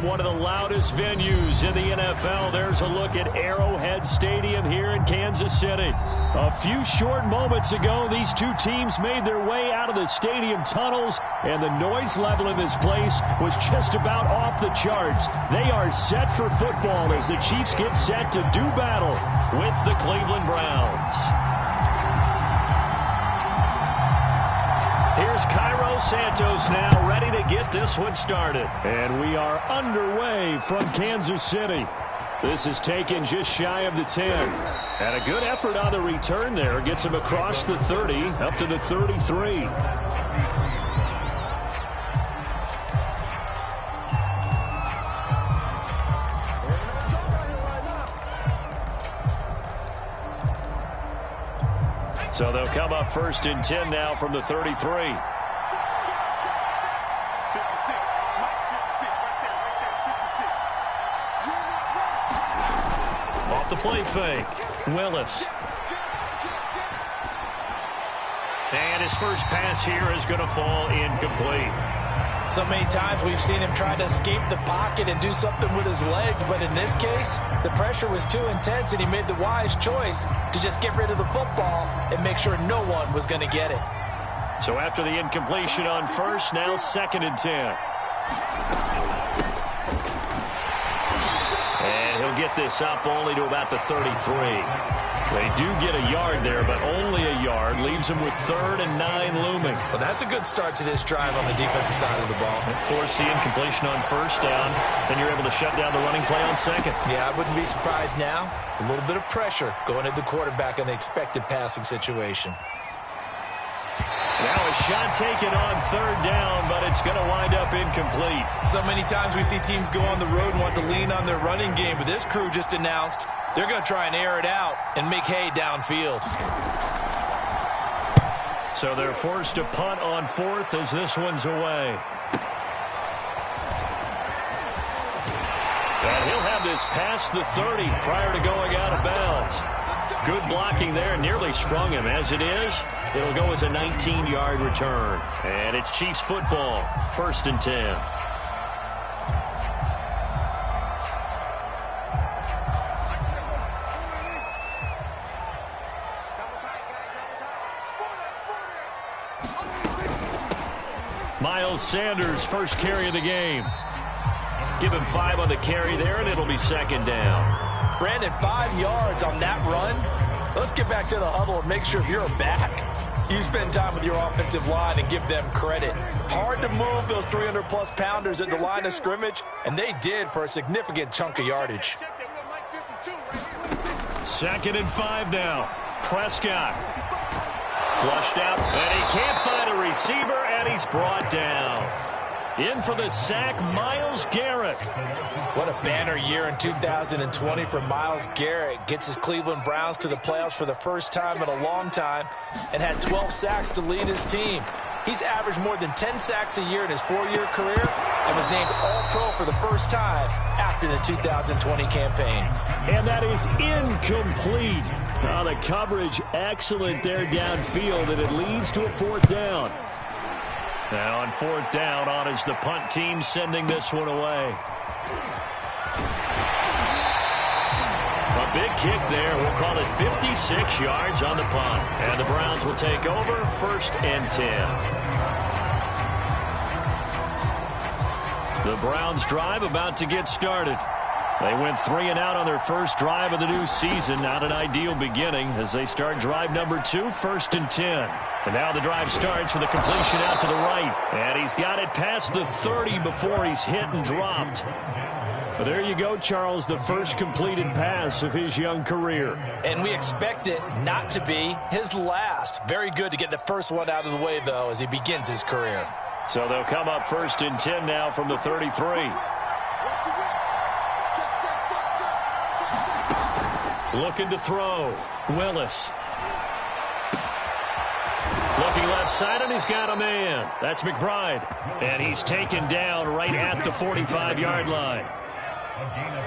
From one of the loudest venues in the NFL, there's a look at Arrowhead Stadium here in Kansas City. A few short moments ago, these two teams made their way out of the stadium tunnels, and the noise level in this place was just about off the charts. They are set for football as the Chiefs get set to do battle with the Cleveland Browns. Here's Cairo Santos now, ready to get this one started. And we are underway from Kansas City. This is taken just shy of the 10. And a good effort on the return there. Gets him across the 30, up to the 33. So they'll come up 1st and 10 now from the 33. Off the play fake, Willis. And his first pass here is going to fall incomplete. So many times we've seen him try to escape the pocket and do something with his legs, but in this case, the pressure was too intense and he made the wise choice to just get rid of the football and make sure no one was going to get it. So after the incompletion on first, now 2nd and 10. And he'll get this up only to about the 33. They do get a yard there, but only a yard. Leaves them with 3rd and 9 looming. Well, that's a good start to this drive on the defensive side of the ball. Force the incompletion on first down. Then you're able to shut down the running play on second. Yeah, I wouldn't be surprised now. A little bit of pressure going at the quarterback in the expected passing situation. Now a shot taken on 3rd down, but it's going to wind up incomplete. So many times we see teams go on the road and want to lean on their running game, but this crew just announced they're going to try and air it out and make hay downfield. So they're forced to punt on 4th as this one's away. And he'll have this past the 30 prior to going out of bounds. Good blocking there, nearly sprung him. As it is, it'll go as a 19-yard return. And it's Chiefs football, 1st and 10. Miles Sanders, first carry of the game. Give him 5 on the carry there, and it'll be 2nd down. Brandon, 5 yards on that run. Let's get back to the huddle and make sure if you're a back, you spend time with your offensive line and give them credit. Hard to move those 300-plus pounders at the line of scrimmage, and they did for a significant chunk of yardage. 2nd and 5 now. Prescott. Flushed out, and he can't find a receiver, and he's brought down. In for the sack, Myles Garrett. What a banner year in 2020 for Myles Garrett. Gets his Cleveland Browns to the playoffs for the first time in a long time and had 12 sacks to lead his team. He's averaged more than 10 sacks a year in his 4-year career and was named All-Pro for the first time after the 2020 campaign. And that is incomplete. The coverage excellent there downfield, and it leads to a 4th down. Now on 4th down, on is the punt team sending this one away. A big kick there. We'll call it 56 yards on the punt. And the Browns will take over 1st and 10. The Browns drive about to get started. They went 3 and out on their first drive of the new season. Not an ideal beginning as they start drive number 2, 1st and 10. And now the drive starts with a completion out to the right. And he's got it past the 30 before he's hit and dropped. But there you go, Charles, the first completed pass of his young career. And we expect it not to be his last. Very good to get the first one out of the way, though, as he begins his career. So they'll come up 1st and 10 now from the 33. Looking to throw. Willis. Looking left side, and he's got a man. That's McBride. And he's taken down right at the 45-yard line.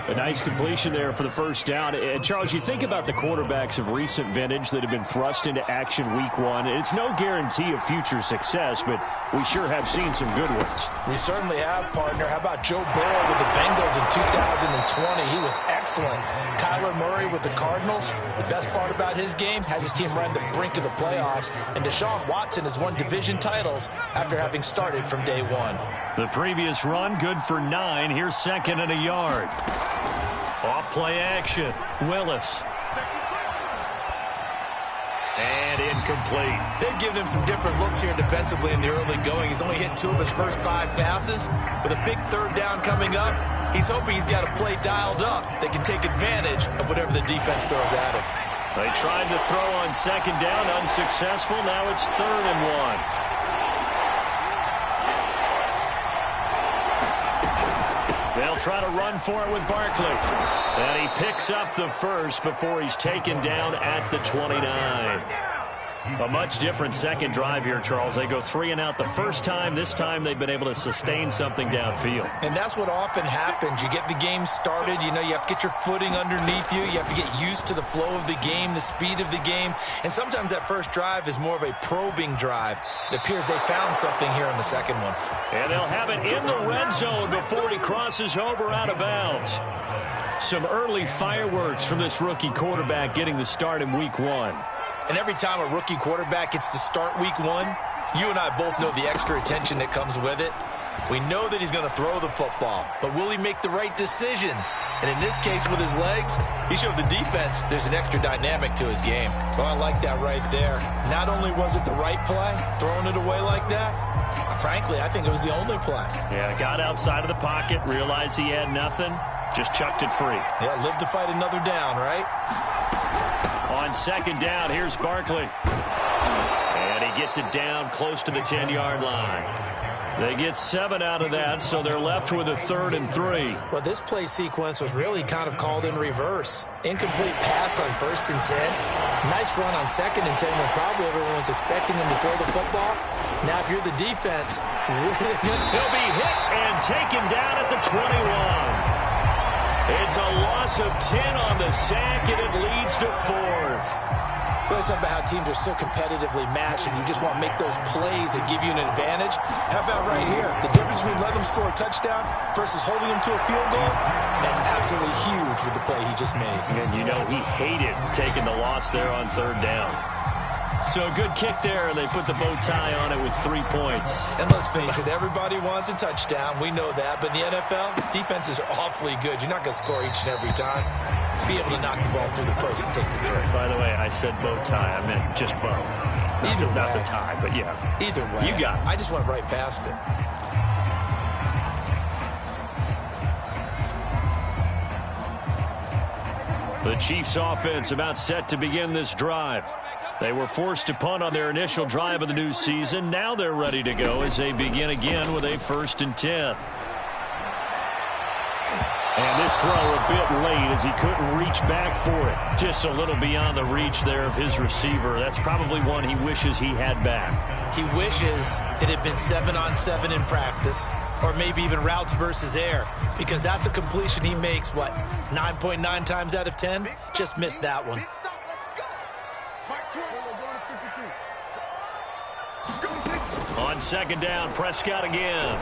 A nice completion there for the first down. And Charles, you think about the quarterbacks of recent vintage that have been thrust into action week one. It's no guarantee of future success, but we sure have seen some good ones. We certainly have, partner. How about Joe Burrow with the Bengals in 2020? He was excellent. Kyler Murray with the Cardinals. The best part about his game, has his team run the brink of the playoffs. And Deshaun Watson has won division titles after having started from day one. The previous run, good for 9. Here's 2nd and a yard. Off play action. Willis. And incomplete. They've given him some different looks here defensively in the early going. He's only hit 2 of his first 5 passes. With a big 3rd down coming up, he's hoping he's got a play dialed up that can take advantage of whatever the defense throws at him. They tried to throw on 2nd down, unsuccessful. Now it's 3rd and 1. They'll try to run for it with Barkley. And he picks up the first before he's taken down at the 29. A much different second drive here, Charles. They go 3 and out the first time. This time they've been able to sustain something downfield. And that's what often happens. You get the game started. You know, you have to get your footing underneath you. You have to get used to the flow of the game, the speed of the game. And sometimes that first drive is more of a probing drive. It appears they found something here in the second one. And they'll have it in the red zone before he crosses over out of bounds. Some early fireworks from this rookie quarterback getting the start in week 1. And every time a rookie quarterback gets to start week 1, you and I both know the extra attention that comes with it. We know that he's going to throw the football, but will he make the right decisions? And in this case, with his legs, he showed the defense there's an extra dynamic to his game. Well, I like that right there. Not only was it the right play, throwing it away like that, frankly, I think it was the only play. Yeah, got outside of the pocket, realized he had nothing, just chucked it free. Yeah, live to fight another down, right? On 2nd down, here's Barkley. And he gets it down close to the 10-yard line. They get 7 out of that, so they're left with a 3rd and 3. Well, this play sequence was really kind of called in reverse. Incomplete pass on 1st and 10. Nice run on 2nd and 10 when probably everyone was expecting him to throw the football. Now, if you're the defense, he'll be hit and taken down at the 21. It's a loss of 10 on the sack, and it leads to 4th. Really talking about how teams are so competitively matched, and you just want to make those plays that give you an advantage. How about right here? The difference between letting them score a touchdown versus holding them to a field goal, that's absolutely huge with the play he just made. And you know he hated taking the loss there on 3rd down. So a good kick there, and they put the bow tie on it with 3 points. And let's face it, everybody wants a touchdown. We know that. But in the NFL, defenses are awfully good. You're not going to score each and every time. Be able to knock the ball through the post and take the throw. By the way, I said bow tie. I meant just bow. Not the tie, but yeah. Either way. You got it. I just went right past it. The Chiefs offense about set to begin this drive. They were forced to punt on their initial drive of the new season. Now they're ready to go as they begin again with a 1st and 10. And this throw a bit late as he couldn't reach back for it. Just a little beyond the reach there of his receiver. That's probably one he wishes he had back. He wishes it had been 7-on-7 in practice, or maybe even routes versus air, because that's a completion he makes, 9.9 times out of 10? Just missed that one. On 2nd down, Prescott again.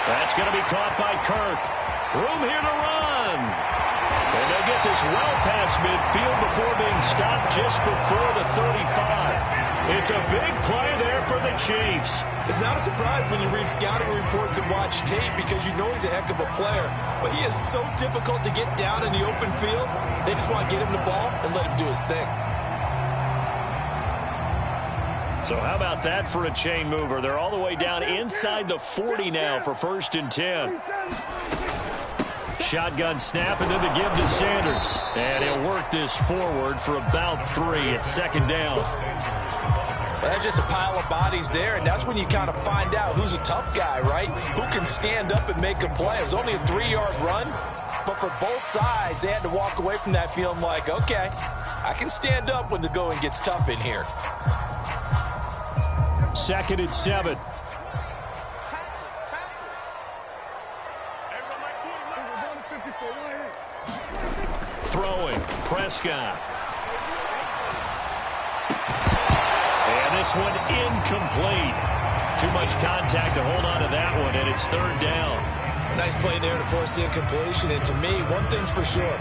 That's going to be caught by Kirk. Room here to run. And they'll get this well past midfield before being stopped just before the 35. It's a big play there for the Chiefs. It's not a surprise when you read scouting reports and watch tape because you know he's a heck of a player. But he is so difficult to get down in the open field. They just want to get him the ball and let him do his thing. So how about that for a chain mover? They're all the way down inside the 40 now for 1st and 10. Shotgun snap and then the give to Sanders. And he'll work this forward for about 3 at 2nd down. Well, that's just a pile of bodies there, and that's when you kind of find out who's a tough guy, right? Who can stand up and make a play. It was only a 3-yard run, but for both sides, they had to walk away from that feeling like, okay, I can stand up when the going gets tough in here. 2nd and 7. Throwing, Prescott. And this one incomplete. Too much contact to hold on to that one, and it's third down. Nice play there to force the incompletion. And to me, one thing's for sure.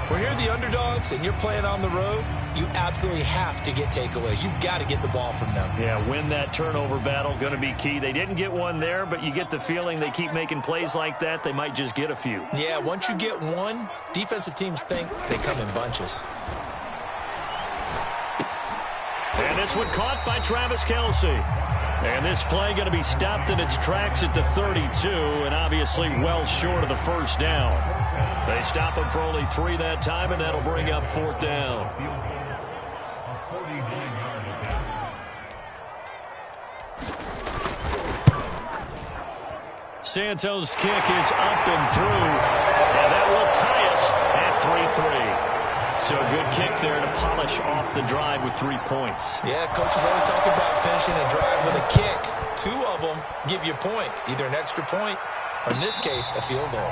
When you're the underdogs and you're playing on the road, you absolutely have to get takeaways. You've got to get the ball from them. Yeah, win that turnover battle, going to be key. They didn't get one there, but you get the feeling they keep making plays like that, they might just get a few. Yeah, once you get one, defensive teams think they come in bunches. And this one caught by Travis Kelce. And this play going to be stopped in its tracks at the 32, and obviously well short of the first down. They stop him for only 3 that time, and that'll bring up fourth down. Santos' kick is up and through, and that will tie us at 3-3. So a good kick there to polish off the drive with 3 points. Yeah, coaches always talk about finishing a drive with a kick. 2 of them give you points, either an extra point or, in this case, a field goal.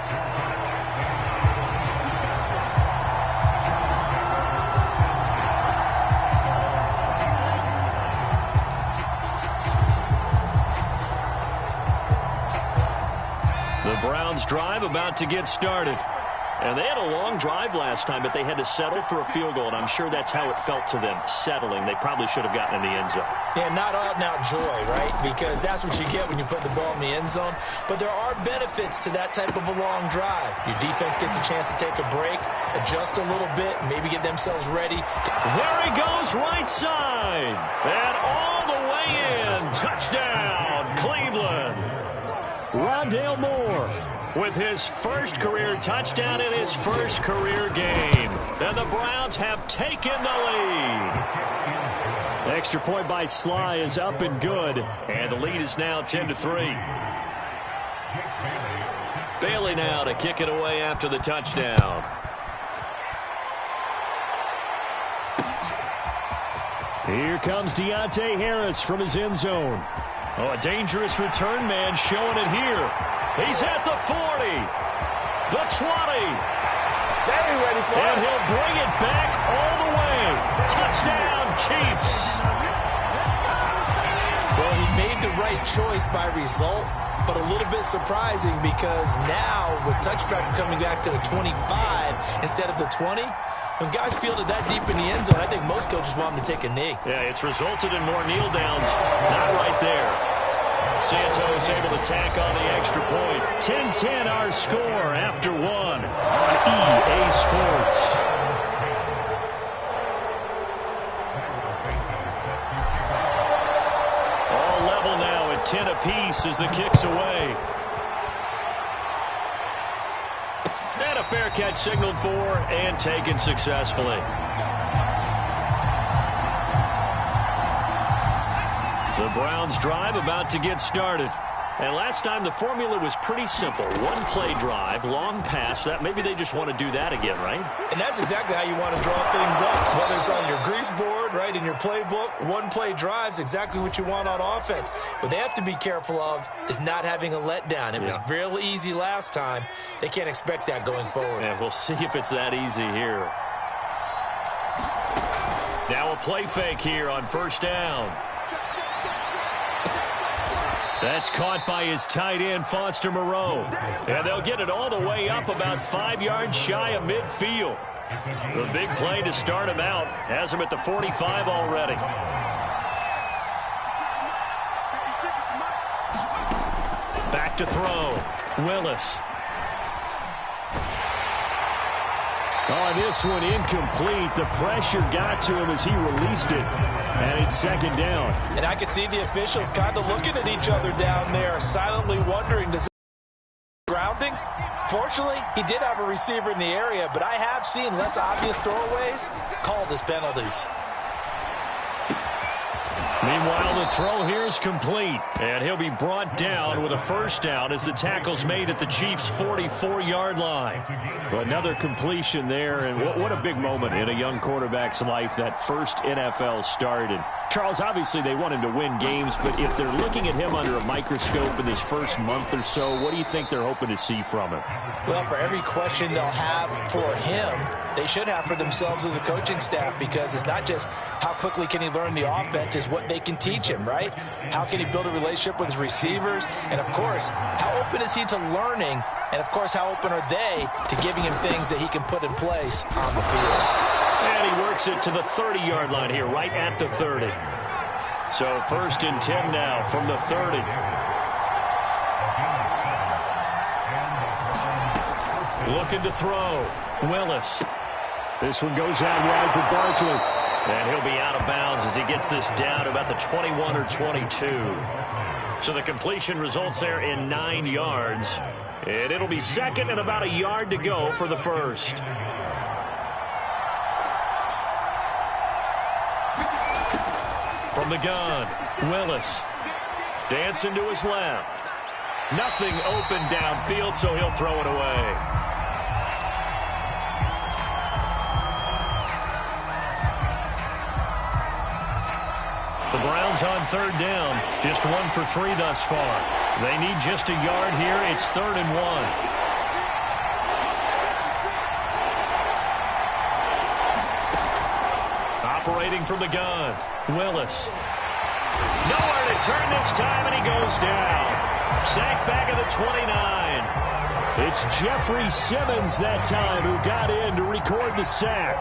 The Browns drive about to get started. And they had a long drive last time, but they had to settle for a field goal, and I'm sure that's how it felt to them, settling. They probably should have gotten in the end zone. Yeah, not out-and-out joy, right? Because that's what you get when you put the ball in the end zone. But there are benefits to that type of a long drive. Your defense gets a chance to take a break, adjust a little bit, maybe get themselves ready. There he goes, right side. And all the way in. Touchdown, Cleveland. Rondale Moore with his first career touchdown in his first career game. And the Browns have taken the lead. Extra point by Sly is up and good. And the lead is now 10-3. Bailey now to kick it away after the touchdown. Here comes Deontay Harris from his end zone. Oh, a dangerous return man showing it here. He's at the 40, the 20, and he'll bring it back all the way. Touchdown, Chiefs. Well, he made the right choice by result, but a little bit surprising because now with touchbacks coming back to the 25 instead of the 20, when guys field it that deep in the end zone, I think most coaches want them to take a knee. Yeah, it's resulted in more kneel downs. Not right there. Santos able to tack on the extra point. 10-10 our score after 1 on EA Sports. All level now at 10 apiece as the kick's away. And a fair catch signaled for and taken successfully. The Browns drive about to get started. And last time the formula was pretty simple. One play drive, long pass. That maybe they just want to do that again, right? And that's exactly how you want to draw things up. Whether it's on your grease board, right, in your playbook, one play drive's exactly what you want on offense. What they have to be careful of is not having a letdown. It was real easy last time. They can't expect that going forward. Yeah, we'll see if it's that easy here. Now a play fake here on first down. That's caught by his tight end, Foster Moreau. And they'll get it all the way up about 5 yards shy of midfield. The big play to start him out has him at the 45 already. Back to throw. Willis. Oh, this one incomplete. The pressure got to him as he released it. And it's second down. And I could see the officials kind of looking at each other down there, silently wondering, does it grounding? Fortunately, he did have a receiver in the area, but I have seen less obvious throwaways called as penalties. Meanwhile, the throw here is complete, and he'll be brought down with a first down as the tackle's made at the Chiefs' 44-yard line. Another completion there, and what a big moment in a young quarterback's life, that first NFL start. And Charles, obviously they want him to win games, but if they're looking at him under a microscope in this first month or so, what do you think they're hoping to see from him? Well, for every question they'll have for him, they should have for themselves as a coaching staff, because it's not just how quickly can he learn the offense, it's what they can teach him, right? How can he build a relationship with his receivers? And, of course, how open is he to learning? And, of course, how open are they to giving him things that he can put in place on the field? And he works it to the 30-yard line here, right at the 30. So 1st and 10 now from the 30. Looking to throw. Willis. This one goes out wide for Barkley. And he'll be out of bounds as he gets this down to about the 21 or 22. So the completion results there in 9 yards. And it'll be second and about a yard to go for the first. From the gun, Willis. Dancing to his left. Nothing open downfield, so he'll throw it away. The Browns on 3rd down, just 1 for 3 thus far. They need just a yard here. It's 3rd and 1. Operating from the gun, Willis. Nowhere to turn this time, and he goes down. Sacked back at the 29. It's Jeffrey Simmons that time who got in to record the sack.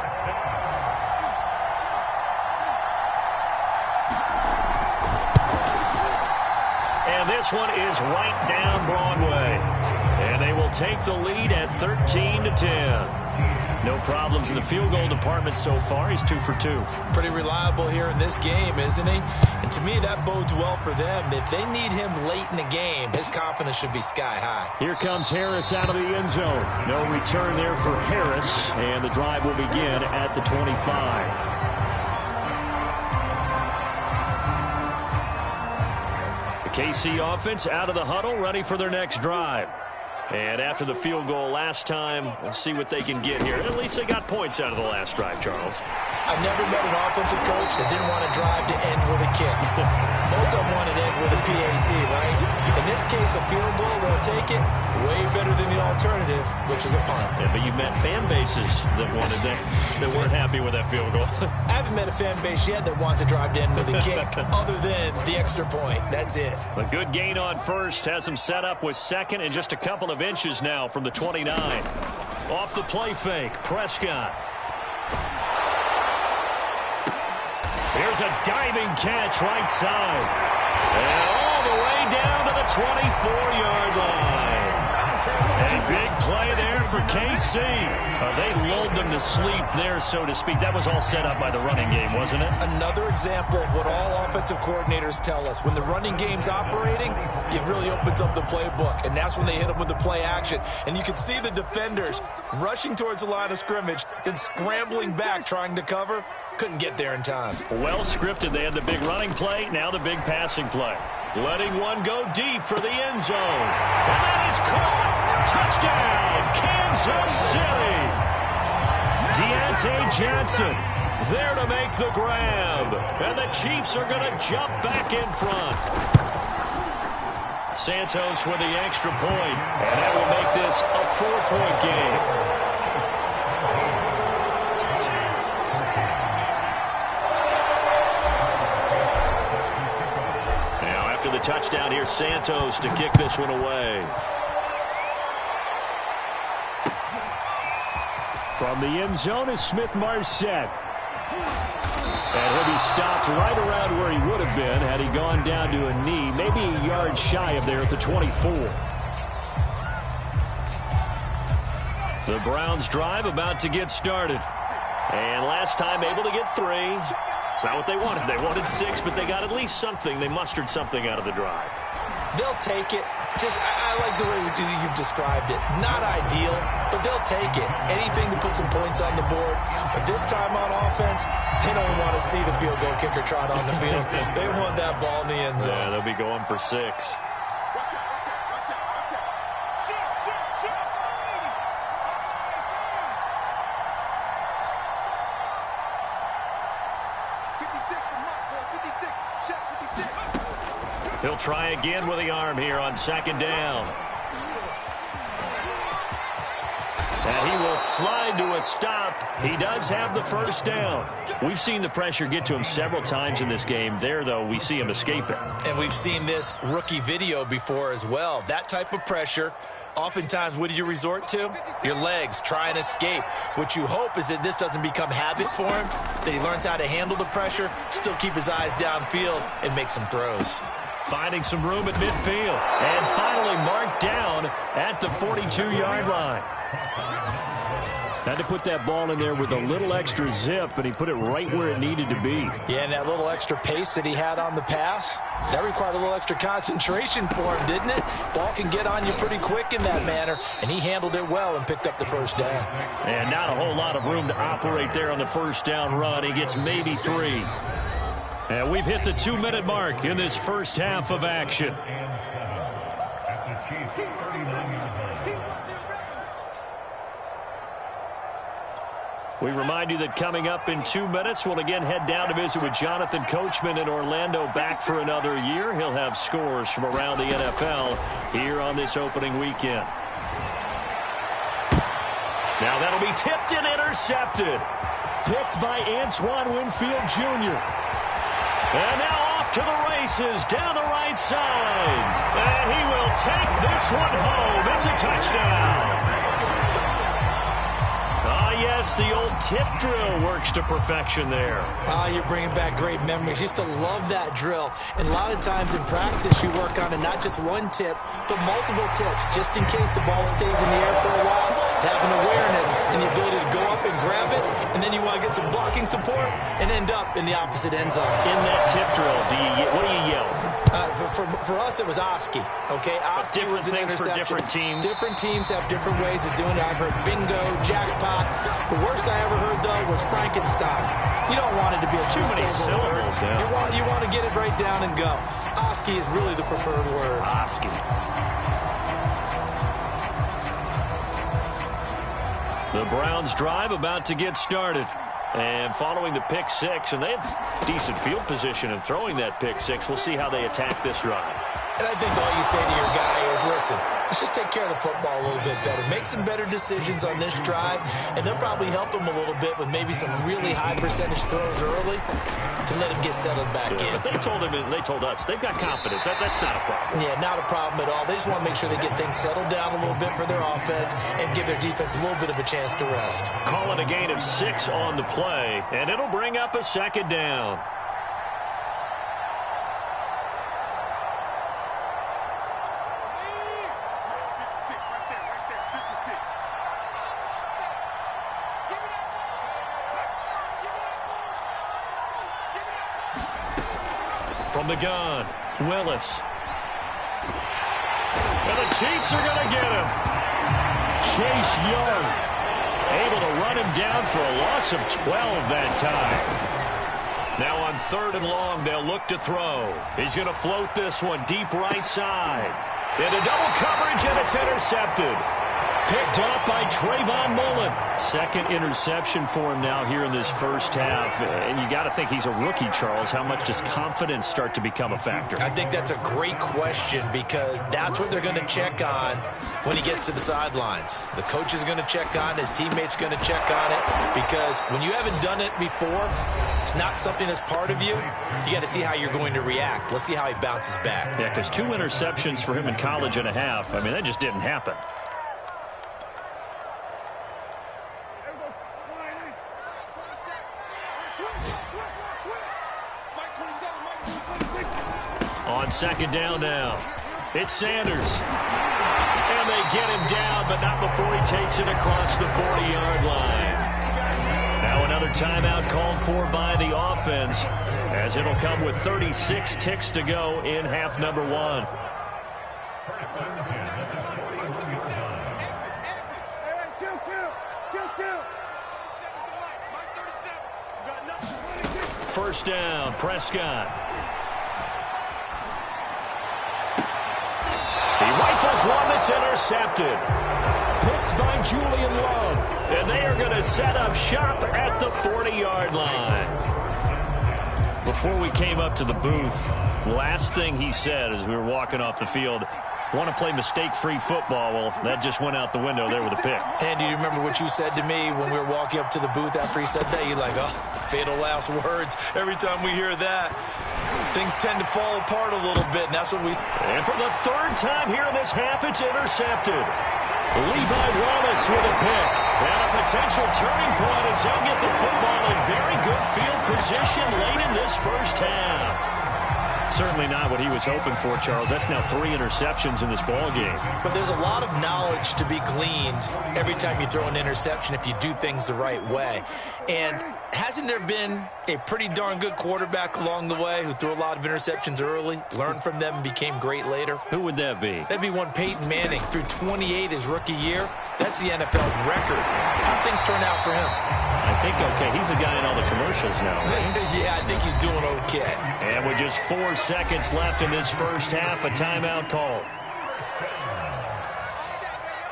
This one is right down Broadway. And they will take the lead at 13-10. No problems in the field goal department so far. He's 2 for 2. Pretty reliable here in this game, isn't he? And to me, that bodes well for them. If they need him late in the game, his confidence should be sky high. Here comes Harris out of the end zone. No return there for Harris. And the drive will begin at the 25. KC offense out of the huddle, ready for their next drive. And after the field goal last time, we'll see what they can get here. At least they got points out of the last drive, Charles. I've never met an offensive coach that didn't want a drive to end with a kick. Most of them want it to end with a PAT, right? In this case, a field goal, they'll take it. Way better than the alternative, which is a punt. Yeah, but you've met fan bases that wanted that weren't happy with that field goal. I haven't met a fan base yet that wants a drive to end with a kick, other than the extra point. That's it. A good gain on first has them set up with second and just a couple of inches now from the 29. Off the play fake, Prescott. Here's a diving catch right side. And all the way down to the 24-yard line. A big play there for KC. They lulled them to sleep there, so to speak. That was all set up by the running game, wasn't it? Another example of what all offensive coordinators tell us. When the running game's operating, it really opens up the playbook, and that's when they hit them with the play action. And you can see the defenders rushing towards the line of scrimmage, then scrambling back trying to cover. Couldn't get there in time. Well scripted. They had the big running play, now the big passing play. Letting one go deep for the end zone. And that is caught. Touchdown, Kansas City. Deontay Johnson there to make the grab. And the Chiefs are going to jump back in front. Santos with the extra point. And that will make this a 4-point game. The touchdown here, Santos to kick this one away. From the end zone is Smith-Marsette. And he'll be stopped right around where he would have been had he gone down to a knee, maybe a yard shy of there at the 24. The Browns drive about to get started. And last time able to get 3. It's not what they wanted. They wanted 6, but they got at least something. They mustered something out of the drive. They'll take it. I like the way you've described it. Not ideal, but they'll take it. Anything to put some points on the board. But this time on offense, they don't want to see the field goal kicker trot on the field. They want that ball in the end zone. Yeah, they'll be going for 6. He'll try again with the arm here on 2nd down. And he will slide to a stop. He does have the 1st down. We've seen the pressure get to him several times in this game. There, though, we see him escape it. And we've seen this rookie video before as well. That type of pressure, oftentimes, what do you resort to? Your legs, try and escape. What you hope is that this doesn't become habit for him, that he learns how to handle the pressure, still keep his eyes downfield, and make some throws. Finding some room at midfield. And finally marked down at the 42-yard line. Had to put that ball in there with a little extra zip, but he put it right where it needed to be. Yeah, and that little extra pace that he had on the pass, that required a little extra concentration for him, didn't it? Ball can get on you pretty quick in that manner, and he handled it well and picked up the 1st down. And not a whole lot of room to operate there on the 1st down run. He gets maybe 3. And we've hit the 2-minute mark in this first half of action. We remind you that coming up in 2 minutes, we'll again head down to visit with Jonathan Coachman in Orlando, back for another year. He'll have scores from around the NFL here on this opening weekend. Now that'll be tipped and intercepted. Picked by Antoine Winfield Jr. And now off to the races down the right side. And he will take this one home. It's a touchdown. Yes, the old tip drill works to perfection there. You're bringing back great memories. Used to love that drill. And a lot of times in practice, you work on it, not just one tip, but multiple tips, just in case the ball stays in the air for a while, to have an awareness and the ability to go up and grab it, and then you want to get some blocking support and end up in the opposite end zone. In that tip drill, what do you yell? For us, it was Oski. Okay, Oski was an interception. For different teams. Different teams have different ways of doing it. I've heard bingo, jackpot. The worst I ever heard, though, was Frankenstein. You don't want it to be a too many syllables. Yeah. You want to get it right down and go. Oski is really the preferred word. Oski. The Browns drive about to get started. And following the pick 6, and they have decent field position in throwing that pick 6. We'll see how they attack this drive. And I think all you say to your guy is, listen, let's just take care of the football a little bit better. Make some better decisions on this drive, and they'll probably help him a little bit with maybe some really high percentage throws early to let him get settled back in. But they told him, and they told us, they've got confidence. That's not a problem. Yeah, not a problem at all. They just want to make sure they get things settled down a little bit for their offense and give their defense a little bit of a chance to rest. Calling a gain of 6 on the play, and it'll bring up a 2nd down. From the gun, Willis. And the Chiefs are going to get him. Chase Young able to run him down for a loss of 12 that time. Now on 3rd and long, they'll look to throw. He's going to float this one deep right side. Into double coverage, and it's intercepted. Picked off by Trayvon Mullen. 2nd interception for him now here in this first half. And you got to think he's a rookie, Charles. How much does confidence start to become a factor? I think that's a great question, because that's what they're going to check on when he gets to the sidelines. The coach is going to check on it. His teammates going to check on it, because when you haven't done it before, it's not something that's part of you. You got to see how you're going to react. Let's see how he bounces back. Yeah, because 2 interceptions for him in college and a half. I mean, that just didn't happen. On 2nd down now, it's Sanders. And they get him down, but not before he takes it across the 40-yard line. Now another timeout called for by the offense, as it'll come with 36 ticks to go in half number 1. First down, Prescott. He rifles one that's intercepted. Picked by Julian Love. And they are going to set up shop at the 40-yard line. Before we came up to the booth, last thing he said as we were walking off the field, want to play mistake-free football. Well, that just went out the window there with a pick. And do you remember what you said to me when we were walking up to the booth after he said that? You're like, oh, fatal last words. Every time we hear that, things tend to fall apart a little bit, and that's what we... And for the third time here in this half, it's intercepted. Levi Wallace with a pick. And a potential turning point as he'll get the football in very good field position late in this first half. Certainly not what he was hoping for, Charles. That's now 3 interceptions in this ball game. But there's a lot of knowledge to be gleaned every time you throw an interception if you do things the right way. And hasn't there been a pretty darn good quarterback along the way who threw a lot of interceptions early, learned from them, and became great later? Who would that be? That'd be one Peyton Manning. Threw 28 his rookie year. That's the NFL record. How'd things turn out for him? I think okay. He's a guy in all the commercials now, right? Yeah, I think he's doing okay. And with just 4 seconds left in this first half, a timeout call.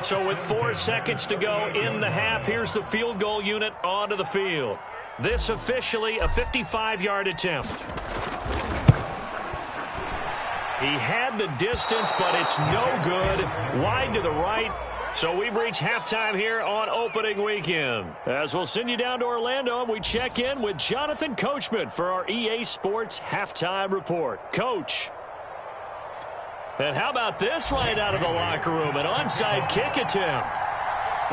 So with 4 seconds to go in the half, here's the field goal unit onto the field. This officially a 55-yard attempt. He had the distance, but it's no good. Wide to the right. So we've reached halftime here on opening weekend. As we'll send you down to Orlando, and we check in with Jonathan Coachman for our EA Sports Halftime Report. Coach. And how about this right out of the locker room? An onside kick attempt.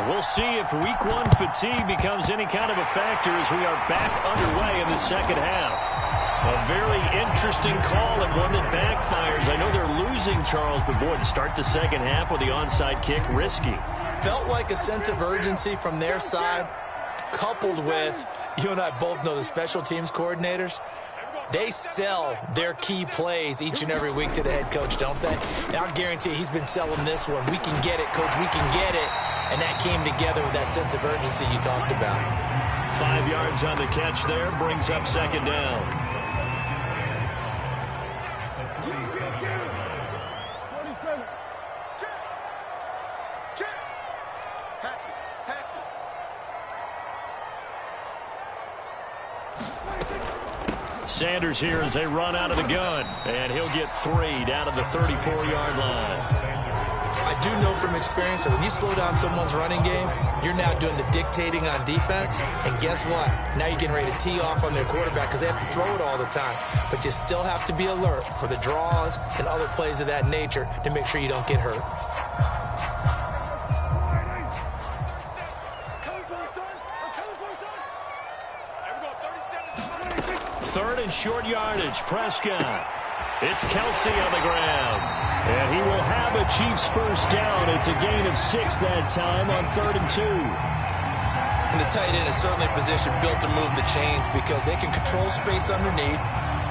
We'll see if week 1 fatigue becomes any kind of a factor as we are back underway in the second half. A very interesting call and one that backfires. I know they're losing, Charles, but boy, to start the second half with the onside kick, risky. Felt like a sense of urgency from their side, coupled with, you and I both know the special teams coordinators, they sell their key plays each and every week to the head coach, don't they? And I'll guarantee he's been selling this one. We can get it, coach, we can get it. And that came together with that sense of urgency you talked about. 5 yards on the catch there, brings up second down. Sanders here as they run out of the gun. And he'll get 3 down to the 34-yard line. I do know from experience that when you slow down someone's running game, you're now doing the dictating on defense. And guess what? Now you're getting ready to tee off on their quarterback because they have to throw it all the time. But you still have to be alert for the draws and other plays of that nature to make sure you don't get hurt. Third and short yardage, Prescott. It's Kelsey on the ground. And he will have a Chiefs first down. It's a gain of 6 that time on 3rd and 2. And the tight end is certainly a position built to move the chains because they can control space underneath.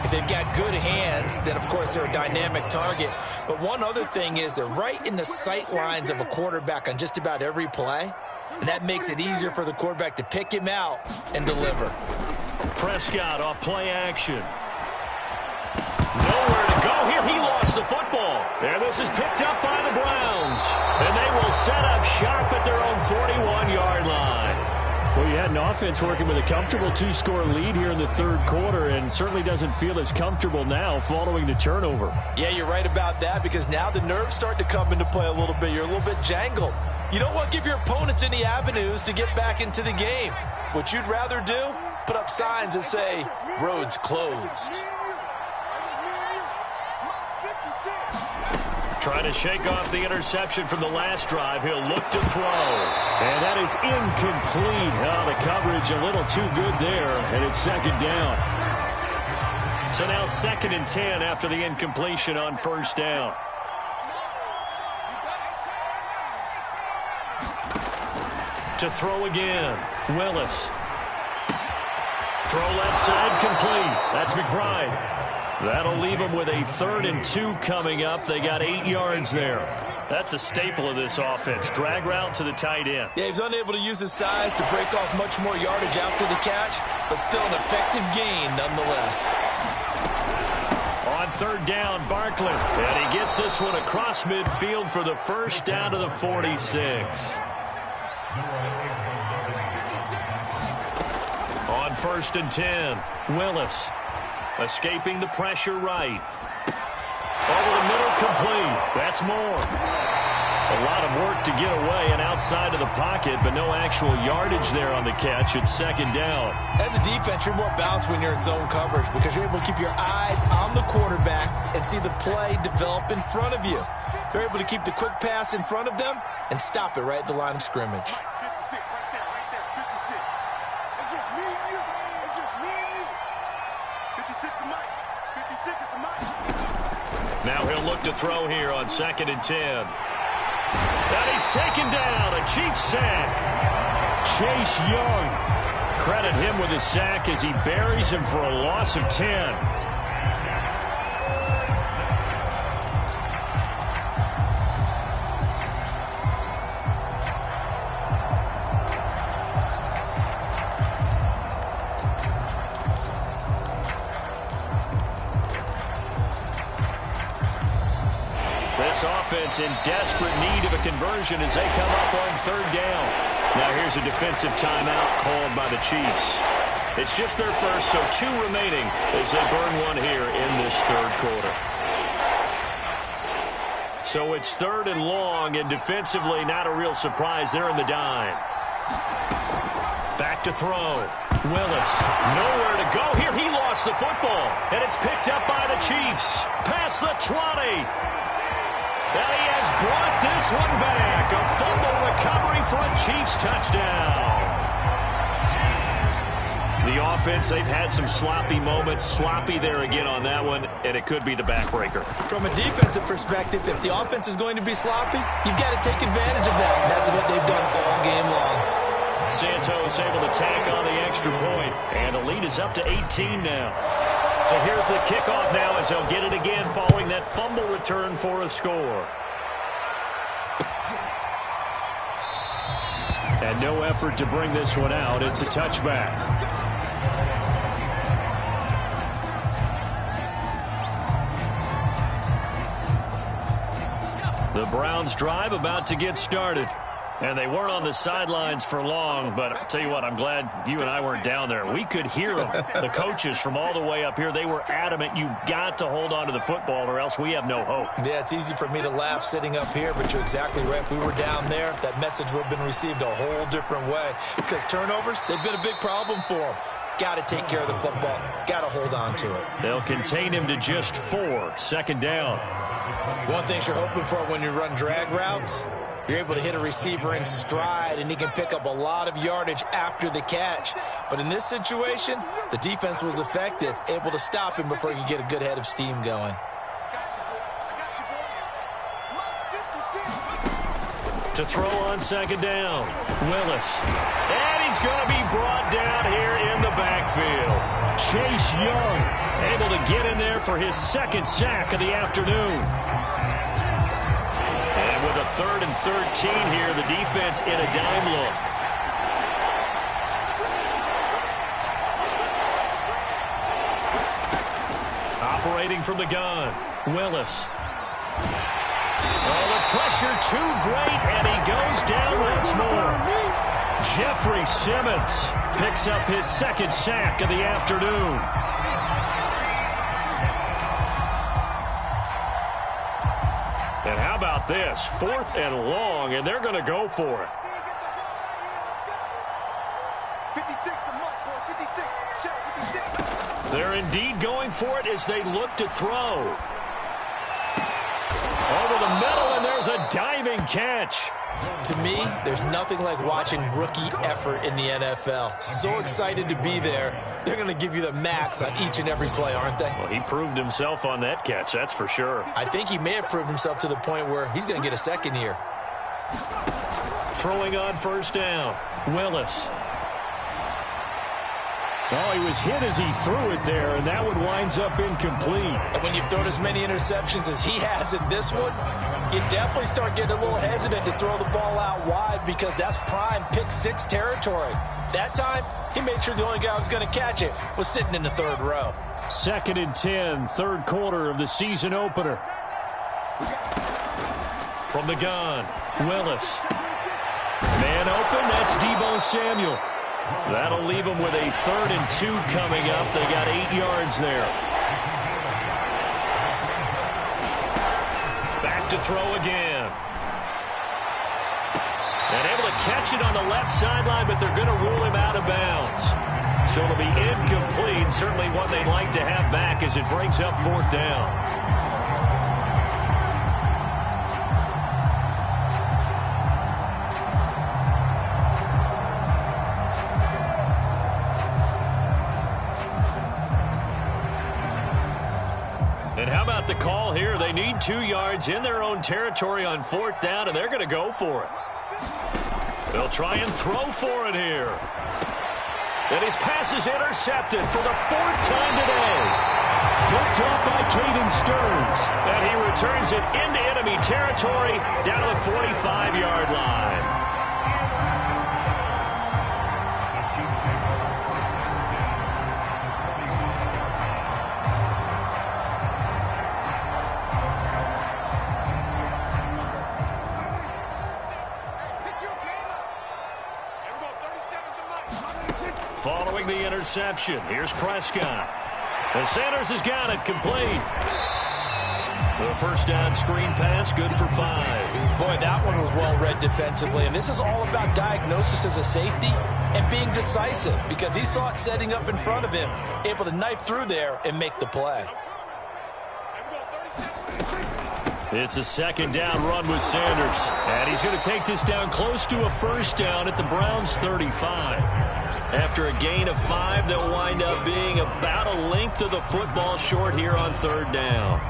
If they've got good hands, then of course they're a dynamic target. But one other thing is they're right in the sight lines of a quarterback on just about every play. And that makes it easier for the quarterback to pick him out and deliver. Prescott off play action. Nowhere to go here. He lost the football. And this is picked up by the Browns. And they will set up shop at their own 41-yard line. Well, you had an offense working with a comfortable 2-score lead here in the third quarter and certainly doesn't feel as comfortable now following the turnover. Yeah, you're right about that because now the nerves start to come into play a little bit. You're a little bit jangled. You don't want to give your opponents any avenues to get back into the game. What you'd rather do, put up signs that say, roads closed. Trying to shake off the interception from the last drive. He'll look to throw. And that is incomplete. Oh, the coverage a little too good there. And it's second down. So now 2nd and 10 after the incompletion on first down. To throw again. Willis. Throw left side complete. That's McBride. That'll leave them with a 3rd and 2 coming up. They got 8 yards there. That's a staple of this offense. Drag route to the tight end. Yeah, he was unable to use his size to break off much more yardage after the catch, but still an effective gain nonetheless. On 3rd down, Barkley. And he gets this one across midfield for the first down to the 46. On 1st and 10, Willis. Escaping the pressure right. Over the middle, complete. That's more. A lot of work to get away and outside of the pocket, but no actual yardage there on the catch. It's 2nd down. As a defense, you're more balanced when you're in zone coverage because you're able to keep your eyes on the quarterback and see the play develop in front of you. They're able to keep the quick pass in front of them and stop it right at the line of scrimmage. 56, right there, 56. It's just me and you. It's just me and you. 56 is Mike. 56 is Mike. Now he'll look to throw here on 2nd and 10. And he's taken down. A Chiefs sack. Chase Young. Credit him with his sack as he buries him for a loss of 10. This offense in desperate need of a conversion as they come up on 3rd down. Now here's a defensive timeout called by the Chiefs. It's just their first, so 2 remaining as they burn one here in this 3rd quarter. So it's 3rd and long, and defensively not a real surprise. They're in the dime. Back to throw. Willis, nowhere to go here. He lost the football, and it's picked up by the Chiefs. Past the 20. And he has brought this one back. A fumble recovery for a Chiefs touchdown. The offense, they've had some sloppy moments. Sloppy there again on that one, and it could be the backbreaker. From a defensive perspective, if the offense is going to be sloppy, you've got to take advantage of that. And that's what they've done all game long. Santos able to tack on the extra point, and the lead is up to 18 now. So here's the kickoff now as they'll get it again following that fumble return for a score. And no effort to bring this one out. It's a touchback. The Browns drive about to get started. And they weren't on the sidelines for long, but I'll tell you what, I'm glad you and I weren't down there. We could hear them. The coaches from all the way up here, they were adamant, you've got to hold on to the football or else we have no hope. Yeah, it's easy for me to laugh sitting up here, but you're exactly right. If we were down there, that message would have been received a whole different way. Because turnovers, they've been a big problem for them. Got to take care of the football. Got to hold on to it. They'll contain him to just 4. 2nd down. One thing you're hoping for when you run drag routes, you're able to hit a receiver in stride, and he can pick up a lot of yardage after the catch. But in this situation, the defense was effective, able to stop him before he could get a good head of steam going. To throw on 2nd down, Willis. And he's going to be brought down here in the backfield. Chase Young able to get in there for his 2nd sack of the afternoon. And with a 3rd and 13 here, the defense in a dime look. Operating from the gun, Willis. Oh, the pressure too great, and he goes down once more. Jeffrey Simmons picks up his 2nd sack of the afternoon. And how about this? 4th and long, and they're going to go for it. 56 to Mike, boys. 56. Check, 56. They're indeed going for it as they look to throw. Over the middle, and there's a diving catch. To me, there's nothing like watching rookie effort in the NFL. So excited to be there. They're going to give you the max on each and every play, aren't they? Well, he proved himself on that catch, that's for sure. I think he may have proved himself to the point where he's going to get a second here. Throwing on 1st down, Willis. Oh, he was hit as he threw it there, and that one winds up incomplete. And when you've thrown as many interceptions as he has in this one, you definitely start getting a little hesitant to throw the ball out wide because that's prime pick-6 territory. That time, he made sure the only guy who was going to catch it was sitting in the third row. 2nd and 10, third quarter of the season opener. From the gun, Willis. Man open, that's Deebo Samuel. That'll leave them with a 3rd and 2 coming up. They got 8 yards there. Back to throw again. And able to catch it on the left sideline, but they're going to rule him out of bounds. So it'll be incomplete. Certainly one they'd like to have back as it brings up 4th down. And how about the call here? They need 2 yards in their own territory on 4th down, and they're going to go for it. They'll try and throw for it here. And his pass is intercepted for the 4th time today. Picked off by Caden Stearns. And he returns it into enemy territory down to the 45-yard line. Following the interception, here's Prescott. And Sanders has got it complete. The first down screen pass, good for 5. Boy, that one was well read defensively. And this is all about diagnosis as a safety and being decisive because he saw it setting up in front of him, able to knife through there and make the play. It's a 2nd down run with Sanders. And he's going to take this down close to a 1st down at the Browns' 35. After a gain of 5, they'll wind up being about a length of the football short here on 3rd down.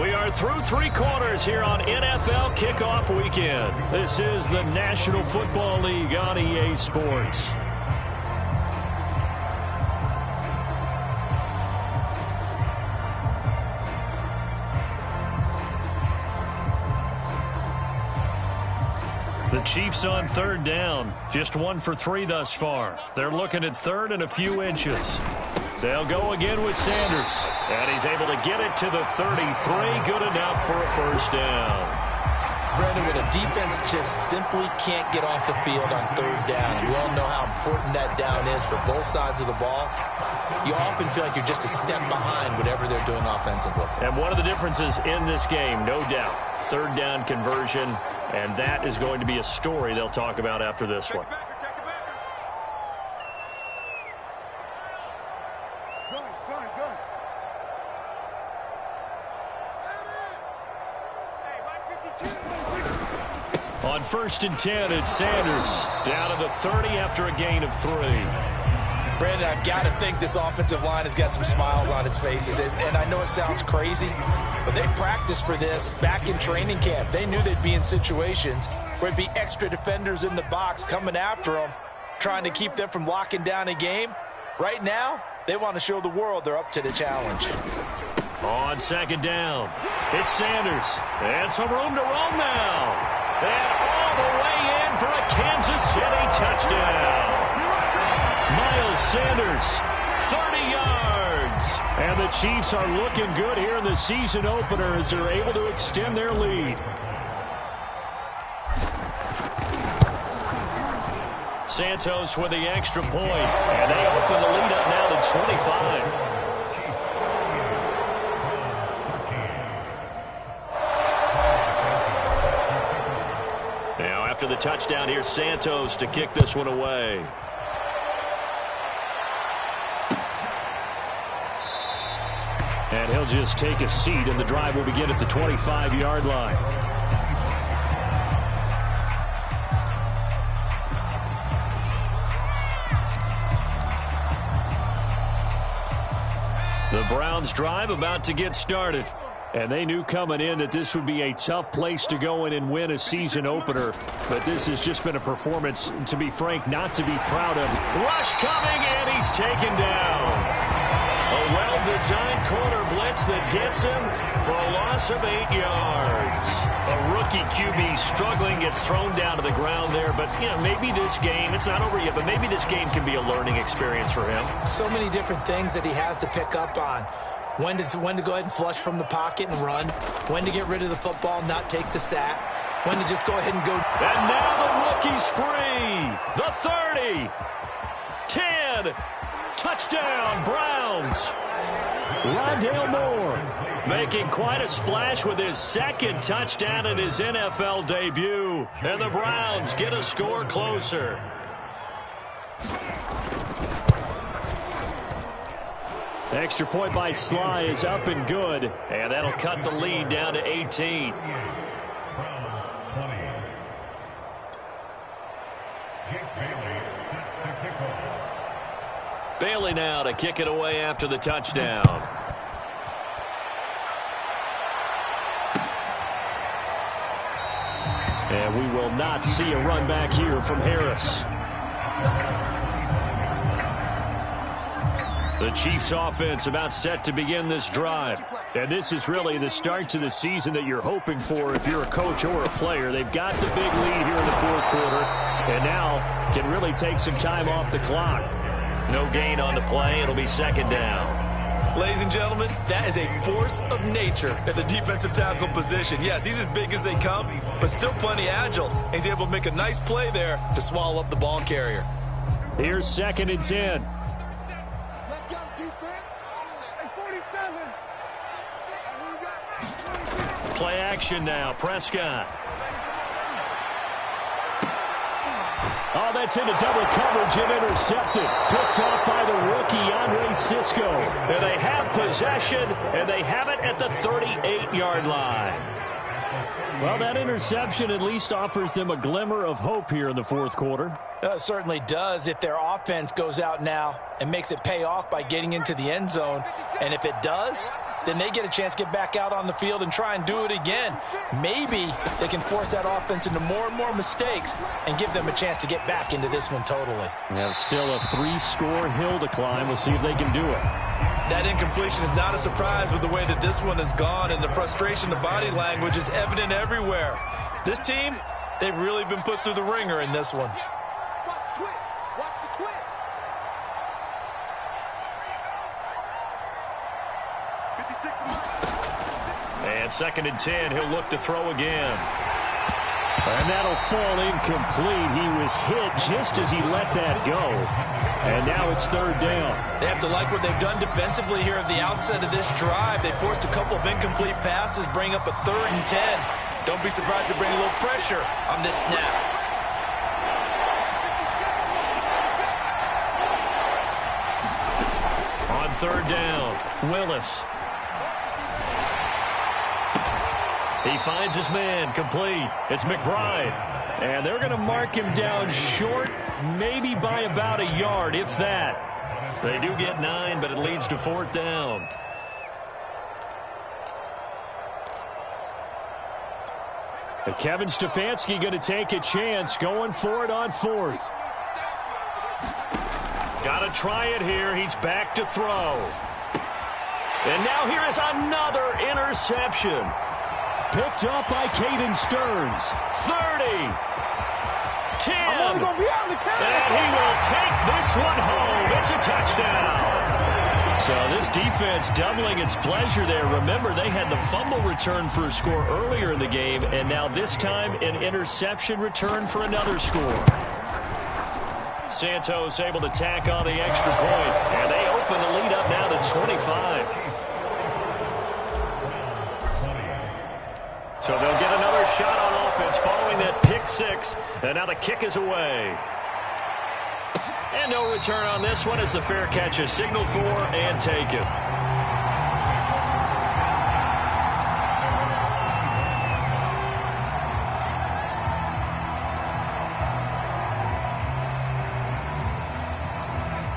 We are through 3 quarters here on NFL Kickoff Weekend. This is the National Football League on EA Sports. The Chiefs on 3rd down. Just 1 for 3 thus far. They're looking at 3rd and a few inches. They'll go again with Sanders. And he's able to get it to the 33. Good enough for a 1st down. Brandon, when a defense just simply can't get off the field on 3rd down, we all know how important that down is for both sides of the ball. You often feel like you're just a step behind whatever they're doing offensively. And one of the differences in this game, no doubt, 3rd down conversion, and that is going to be a story they'll talk about after this one. On 1st and 10, it's Sanders down to the 30 after a gain of 3. Brandon, I've got to think this offensive line has got some smiles on its faces. And I know it sounds crazy, but they practiced for this back in training camp. They knew they'd be in situations where it'd be extra defenders in the box coming after them, trying to keep them from locking down a game. Right now, they want to show the world they're up to the challenge. On 2nd down, it's Sanders. And some room to roam now. And all the way in for a Kansas City touchdown. Miles Sanders, 30 yards. And the Chiefs are looking good here in the season opener as they're able to extend their lead. Santos with the extra point. And they open the lead up now to 25. after the touchdown. Here's Santos to kick this one away. And he'll just take a seat, and the drive will begin at the 25-yard line. The Browns drive about to get started. And they knew coming in that this would be a tough place to go in and win a season opener. But this has just been a performance, to be frank, not to be proud of. Rush coming, and he's taken down. A well-designed corner blitz that gets him for a loss of 8 yards. A rookie QB struggling, gets thrown down to the ground there. But, you know, maybe this game, it's not over yet, but maybe this game can be a learning experience for him. So many different things that he has to pick up on. When to go ahead and flush from the pocket and run. When to get rid of the football, not take the sack. When to just go ahead and go. And now the rookie's free. The 30. 10. Touchdown, Browns. Rondale Moore making quite a splash with his second touchdown in his NFL debut. And the Browns get a score closer. Extra point by Sly is up and good. And that'll cut the lead down to 18. Bailey now to kick it away after the touchdown. And we will not see a run back here from Harris. The Chiefs offense about set to begin this drive. And this is really the start to the season that you're hoping for if you're a coach or a player. They've got the big lead here in the fourth quarter and now can really take some time off the clock. No gain on the play. It'll be second down. Ladies and gentlemen, that is a force of nature at the defensive tackle position. Yes, he's as big as they come, but still plenty agile. He's able to make a nice play there to swallow up the ball carrier. Here's second and 10. Let's go, defense. 47. Play action now. Prescott. Oh, that's into double coverage and intercepted. Picked off by the rookie, Andre Cisco. And they have possession, and they have it at the 38-yard line. Well, that interception at least offers them a glimmer of hope here in the fourth quarter. It certainly does if their offense goes out now and makes it pay off by getting into the end zone. And if it does, then they get a chance to get back out on the field and try and do it again. Maybe they can force that offense into more and more mistakes and give them a chance to get back into this one totally. Now still a 3-score hill to climb. We'll see if they can do it. That incompletion is not a surprise with the way that this one has gone, and the frustration, the body language is evident everywhere. This team, they've really been put through the ringer in this one. Watch the twist. Watch the twist. 56. And second and 10, he'll look to throw again. And that'll fall incomplete. He was hit just as he let that go. And now it's third down. They have to like what they've done defensively here at the outset of this drive. They forced a couple of incomplete passes, bring up a 3rd and 10. Don't be surprised to bring a little pressure on this snap. On third down, Willis. He finds his man, complete. It's McBride. And they're going to mark him down short, maybe by about a yard, if that. They do get 9, but it leads to fourth down. And Kevin Stefanski going to take a chance, going for it on fourth. Got to try it here. He's back to throw. And now here is another interception. Picked up by Caden Stearns. 30. 10. And he will take this one home. It's a touchdown. So this defense doubling its pleasure there. Remember, they had the fumble return for a score earlier in the game, and now this time an interception return for another score. Santos able to tack on the extra point, and they open the lead up now to 25. So they'll get another shot on offense following that pick pick six, and now the kick is away. And no return on this one as the fair catch is signaled for and taken.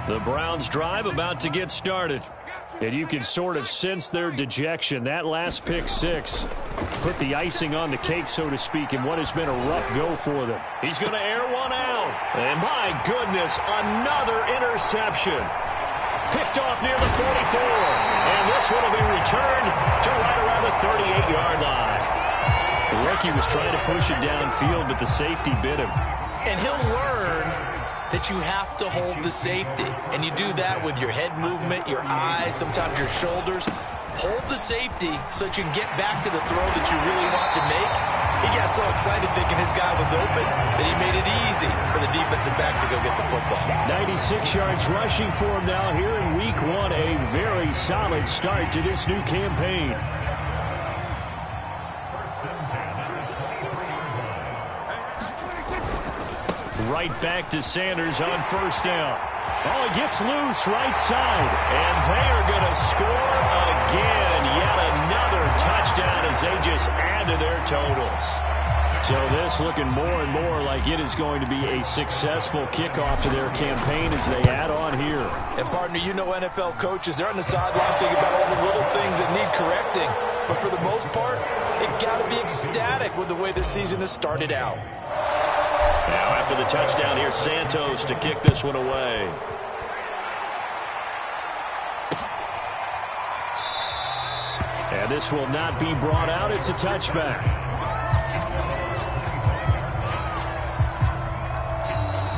The Browns drive about to get started. And you can sort of sense their dejection. That last pick six put the icing on the cake, so to speak, in what has been a rough go for them. He's going to air one out. And my goodness, another interception. Picked off near the 44. And this one will be returned to right around the 38-yard line. The rookie was trying to push it downfield, but the safety bit him. And he'll learn that you have to hold the safety. And you do that with your head movement, your eyes, sometimes your shoulders. Hold the safety so that you can get back to the throw that you really want to make. He got so excited thinking his guy was open that he made it easy for the defensive back to go get the football. 96 yards rushing for him now here in week one. A very solid start to this new campaign. Right back to Sanders on first down. Oh, he gets loose right side. And they are going to score again. Yet another touchdown as they just add to their totals. So this looking more and more like it is going to be a successful kickoff to their campaign as they add on here. And partner, you know NFL coaches, they're on the sideline thinking about all the little things that need correcting. But for the most part, they've got to be ecstatic with the way this season has started out. Now after the touchdown, here's Santos to kick this one away. And this will not be brought out. It's a touchback.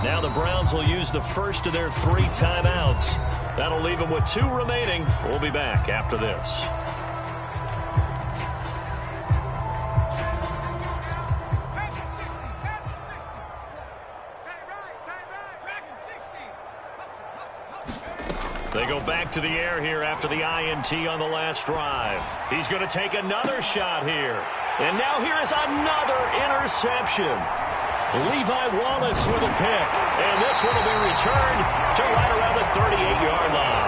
Now the Browns will use the first of their 3 timeouts. That'll leave them with 2 remaining. We'll be back after this. They go back to the air here after the INT on the last drive. He's going to take another shot here. And now here is another interception. Levi Wallace with a pick. And this one will be returned to right around the 38-yard line.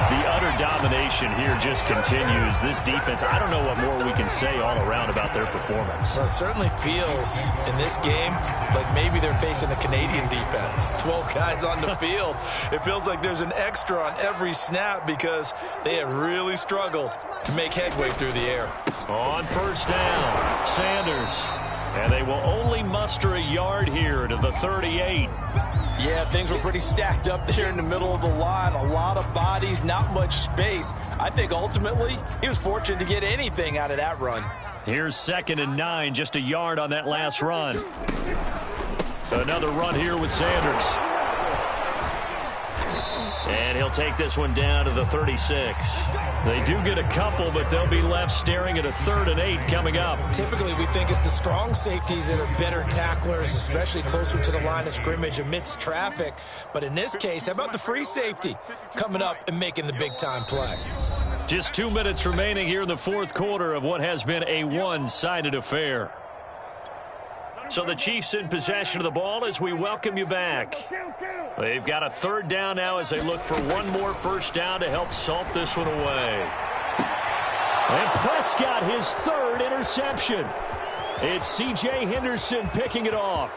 The utter domination here just continues. This defense, I don't know what more we can say all around about their performance. Well, it certainly feels in this game like maybe they're facing a Canadian defense. 12 guys on the field. It feels like there's an extra on every snap because they have really struggled to make headway through the air. On first down, Sanders. And they will only muster a yard here to the 38. Yeah, things were pretty stacked up there in the middle of the line. A lot of bodies, not much space. I think ultimately he was fortunate to get anything out of that run. Here's 2nd and 9, just a yard on that last run. Another run here with Sanders. And he'll take this one down to the 36. They do get a couple, but they'll be left staring at a 3rd and 8 coming up. Typically, we think it's the strong safeties that are better tacklers, especially closer to the line of scrimmage amidst traffic. But in this case, how about the free safety coming up and making the big-time play? Just 2 minutes remaining here in the 4th quarter of what has been a one-sided affair. So the Chiefs in possession of the ball as we welcome you back. They've got a 3rd down now as they look for one more first down to help salt this one away. And Prescott, his 3rd interception. It's C.J. Henderson picking it off.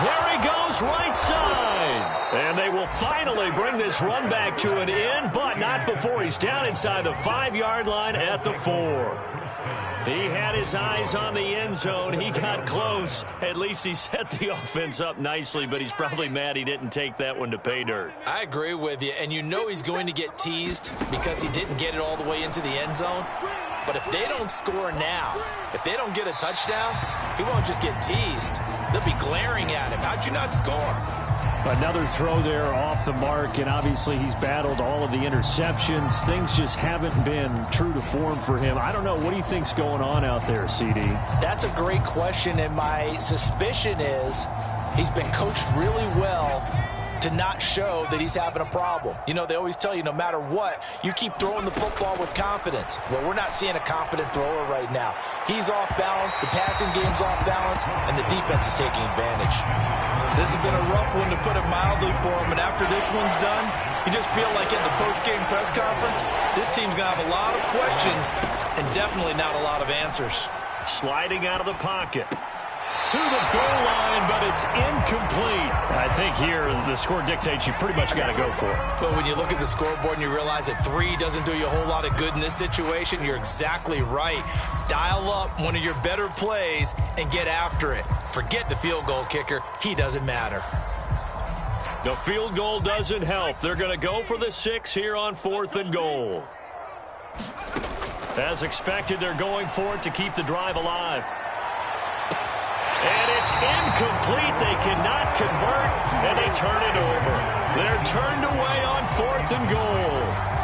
There he goes, right side. And they will finally bring this run back to an end, but not before he's down inside the 5-yard line at the 4. He had his eyes on the end zone. He got close. At least he set the offense up nicely, but he's probably mad he didn't take that one to pay dirt. I agree with you, and you know he's going to get teased because he didn't get it all the way into the end zone. But if they don't score now, if they don't get a touchdown, he won't just get teased. They'll be glaring at him. How'd you not score? Another throw there off the mark, and obviously he's battled all of the interceptions. Things just haven't been true to form for him. I don't know. What do you think's going on out there, CD? That's a great question, and my suspicion is he's been coached really well to not show that he's having a problem. You know, they always tell you no matter what, you keep throwing the football with confidence. Well, we're not seeing a confident thrower right now. He's off balance, the passing game's off balance, and the defense is taking advantage. This has been a rough one, to put it mildly, for him, and after this one's done, you just feel like at the post-game press conference, this team's going to have a lot of questions and definitely not a lot of answers. Sliding out of the pocket to the goal line, but it's incomplete. I think here the score dictates you pretty much got to go for it. But when you look at the scoreboard and you realize that 3 doesn't do you a whole lot of good in this situation, you're exactly right. Dial up one of your better plays and get after it. Forget the field goal kicker. He doesn't matter. The field goal doesn't help. They're going to go for the 6 here on 4th and goal. As expected, they're going for it to keep the drive alive. And it's incomplete. They cannot convert, and they turn it over. They're turned away on 4th and goal.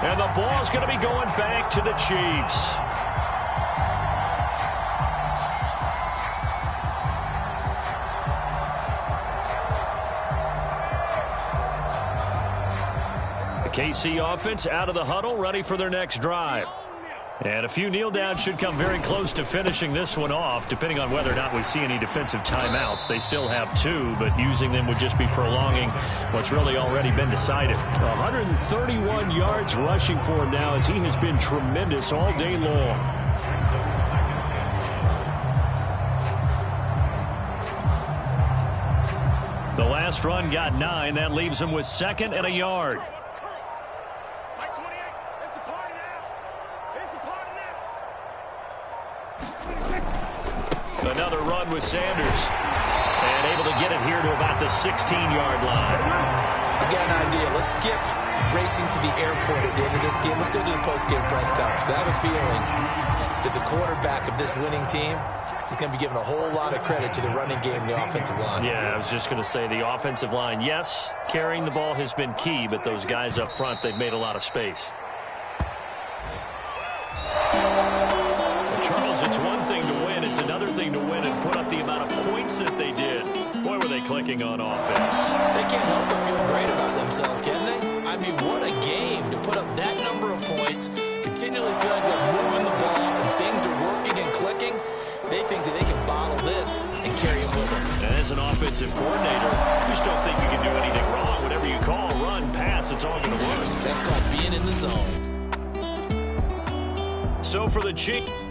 And the ball's going to be going back to the Chiefs. The KC offense out of the huddle, ready for their next drive. And a few kneel downs should come very close to finishing this one off, depending on whether or not we see any defensive timeouts. They still have 2, but using them would just be prolonging what's really already been decided. 131 yards rushing for him now, as he has been tremendous all day long. The last run got 9. That leaves him with 2nd and a yard. Another run with Sanders. And able to get it here to about the 16-yard line. I got an idea. Let's skip racing to the airport at the end of this game. Let's go to the post-game press conference. I have a feeling that the quarterback of this winning team is going to be given a whole lot of credit to the running game and the offensive line. Yeah, I was just going to say the offensive line, yes, carrying the ball has been key, but those guys up front, they've made a lot of space. Charles, it's one thing to win. It's another thing to win and put up the amount of points that they did. Boy, were they clicking on offense. They can't help but feel great about themselves, can they? I mean, what a game to put up that number of points, continually feeling like they're moving the ball and things are working and clicking. They think that they can bottle this and carry it with them. And as an offensive coordinator, you just don't think you can do anything wrong. Whatever you call, run, pass, it's all going to work. That's called being in the zone. So for the Chiefs.